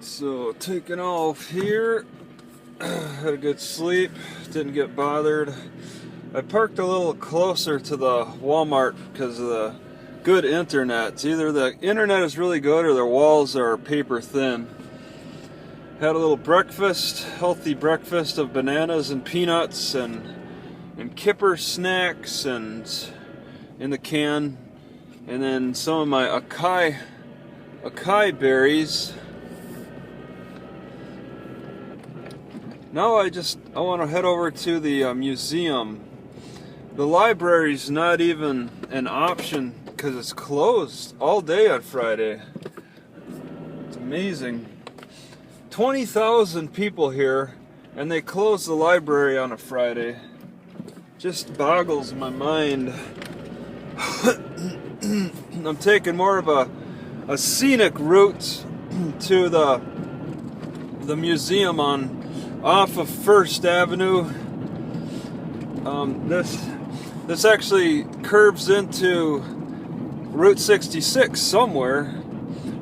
So taking off here, had a good sleep, didn't get bothered. I parked a little closer to the Walmart because of the good internet. It's either the internet is really good or their walls are paper thin. Had a little breakfast, healthy breakfast of bananas and peanuts and Kipper snacks and in the can, and then some of my acai berries. Now I want to head over to the museum. The library's not even an option because it's closed all day on Friday. It's amazing. 20,000 people here, and they close the library on a Friday. Just boggles my mind. I'm taking more of a scenic route to the museum off of First Avenue. This actually curves into Route 66 somewhere.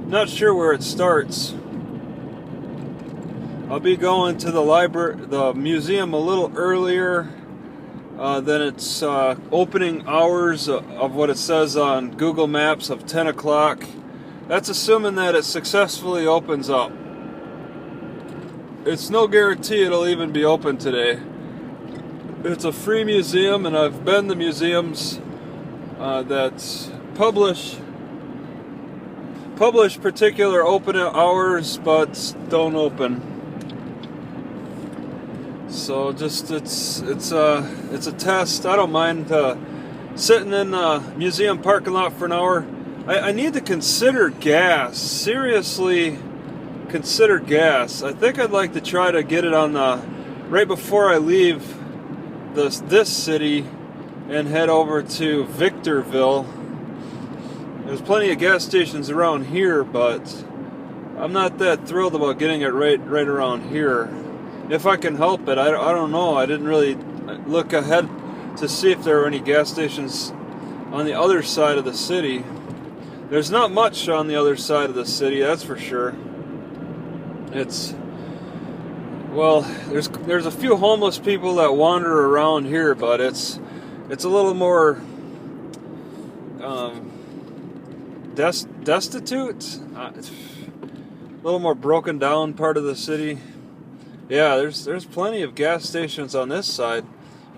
Not sure where it starts. I'll be going to the museum a little earlier than its opening hours of what it says on Google Maps of 10 o'clock. That's assuming that it successfully opens up. It's no guarantee it'll even be open today. It's a free museum, and I've been to museums that publish particular open hours but don't open. So just it's a test. I don't mind sitting in the museum parking lot for an hour. I need to consider gas. Seriously, consider gas. I think I'd like to try to get it on right before I leave this city and head over to Victorville. There's plenty of gas stations around here, but I'm not that thrilled about getting it right around here. If I can help it, I don't know. I didn't really look ahead to see if there were any gas stations on the other side of the city. There's not much on the other side of the city, that's for sure. There's a few homeless people that wander around here, but it's a little more destitute, a little more broken down part of the city. Yeah, there's plenty of gas stations on this side,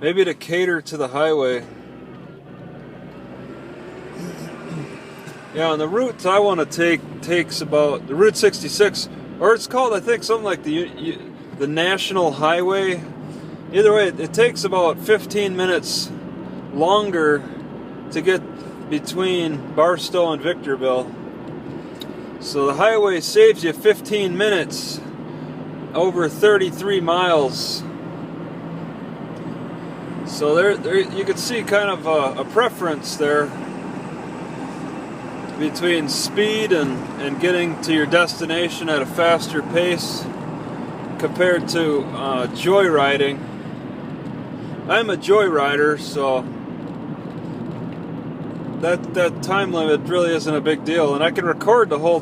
maybe to cater to the highway. Yeah, and the route I want to take takes about the Route 66, or it's called, I think, something like the National Highway. Either way, it takes about 15 minutes longer to get between Barstow and Victorville. So the highway saves you 15 minutes over 33 miles. So there you can see kind of a preference there between speed and getting to your destination at a faster pace compared to joyriding. I'm a joyrider, so that time limit really isn't a big deal, and I can record the whole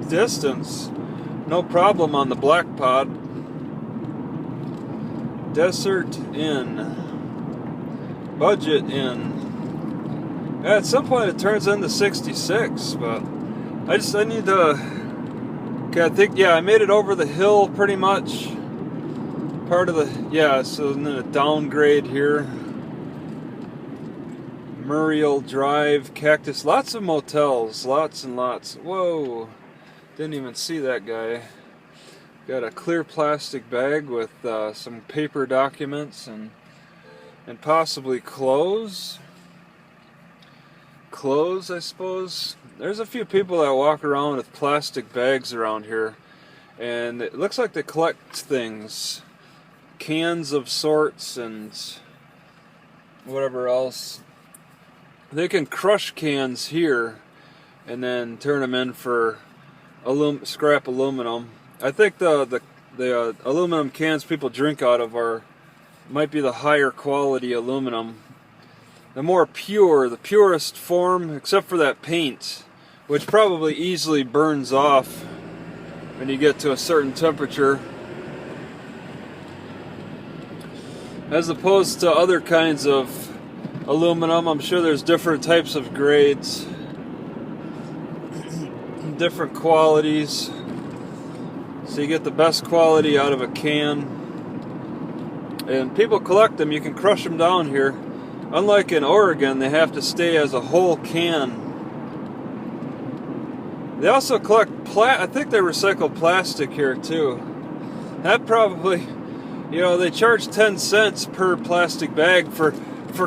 distance, no problem, on the Black Pod. Desert Inn, Budget Inn. At some point it turns into 66, but I need to. Okay, I think, yeah, I made it over the hill pretty much. Part of the, yeah, so then a downgrade here. Muriel Drive, Cactus, lots of motels, lots and lots. Whoa, didn't even see that guy. Got a clear plastic bag with some paper documents and possibly clothes. Clothes, I suppose. There's a few people that walk around with plastic bags around here, and it looks like they collect things, cans of sorts and whatever else. They can crush cans here and then turn them in for scrap aluminum. I think the aluminum cans people drink out of might be the higher quality aluminum. The more pure, the purest form, except for that paint, which probably easily burns off. when you get to a certain temperature, as opposed to other kinds of aluminum. I'm sure there's different types of grades, different qualities, so you get the best quality out of a can. And people collect them. You can crush them down here. Unlike in Oregon, they have to stay as a whole can. They also collect I think they recycle plastic here too. That probably, they charge 10 cents per plastic bag for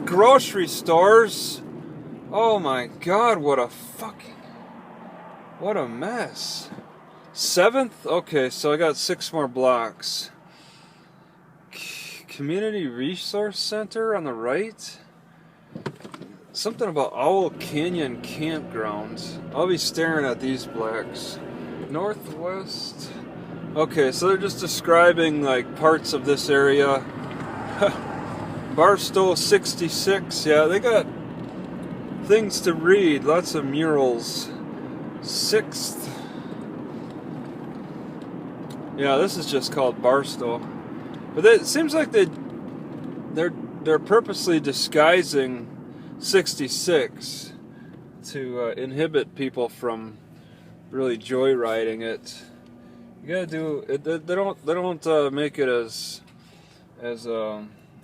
grocery stores. Oh my God, what a mess. 7th? Okay, so I got 6 more blocks. Community Resource Center on the right. Something about Owl Canyon Campgrounds. I'll be staring at these blocks. Northwest. Okay, so they're just describing like parts of this area. Barstow 66. Yeah, they got things to read. Lots of murals. 6th. Yeah, this is just called Barstow. But it seems like they're purposely disguising 66 to inhibit people from really joyriding it. You gotta do it. They don't make it as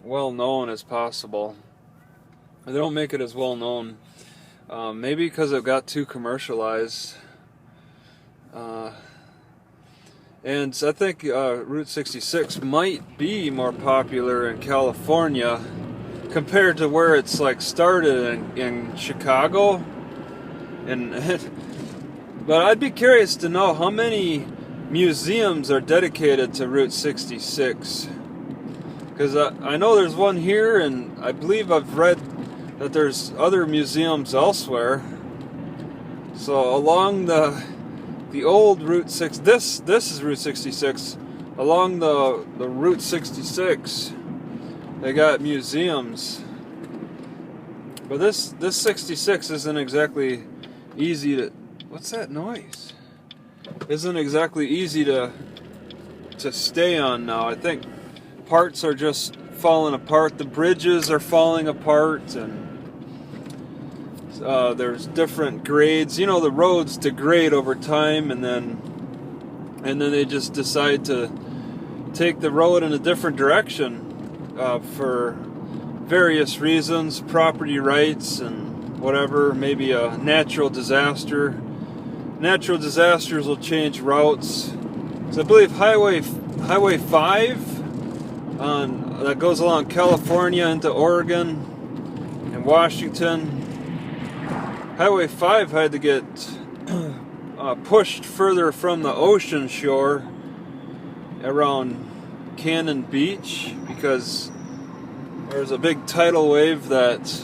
well known as possible. They don't make it as well known. Maybe because it got too commercialized. And I think Route 66 might be more popular in California compared to where it's like started in Chicago. But I'd be curious to know how many museums are dedicated to Route 66. Because I know there's one here, and I believe I've read that there's other museums elsewhere. So along the old Route 6, this is Route 66. Along the Route 66, they got museums. But this 66 isn't exactly easy to. What's that noise? Isn't exactly easy to stay on now. I think parts are just falling apart. The bridges are falling apart, and there's different grades. The roads degrade over time, and then they just decide to take the road in a different direction for various reasons, property rights and whatever. Maybe a natural disaster. Natural disasters will change routes. So I believe Highway 5 that goes along California into Oregon and Washington. Highway 5 had to get pushed further from the ocean shore around Cannon Beach because there was a big tidal wave that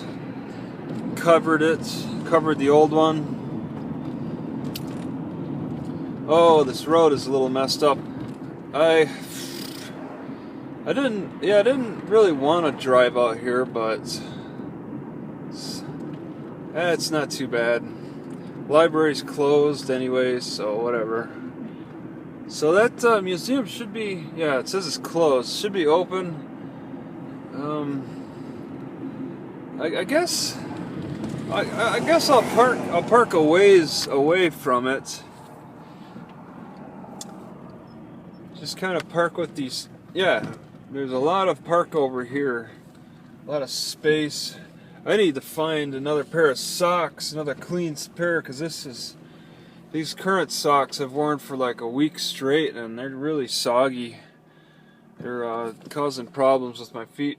covered the old one. Oh, this road is a little messed up. I didn't really want to drive out here, but it's not too bad. Library's closed anyway, so whatever. So that museum should be, it says it's closed. Should be open. I guess I'll park a ways away from it. Just kind of park with these. Yeah, there's a lot of park over here. A lot of space. I need to find another pair of socks, another clean pair, because these current socks I've worn for like a week straight, and they're really soggy. They're causing problems with my feet.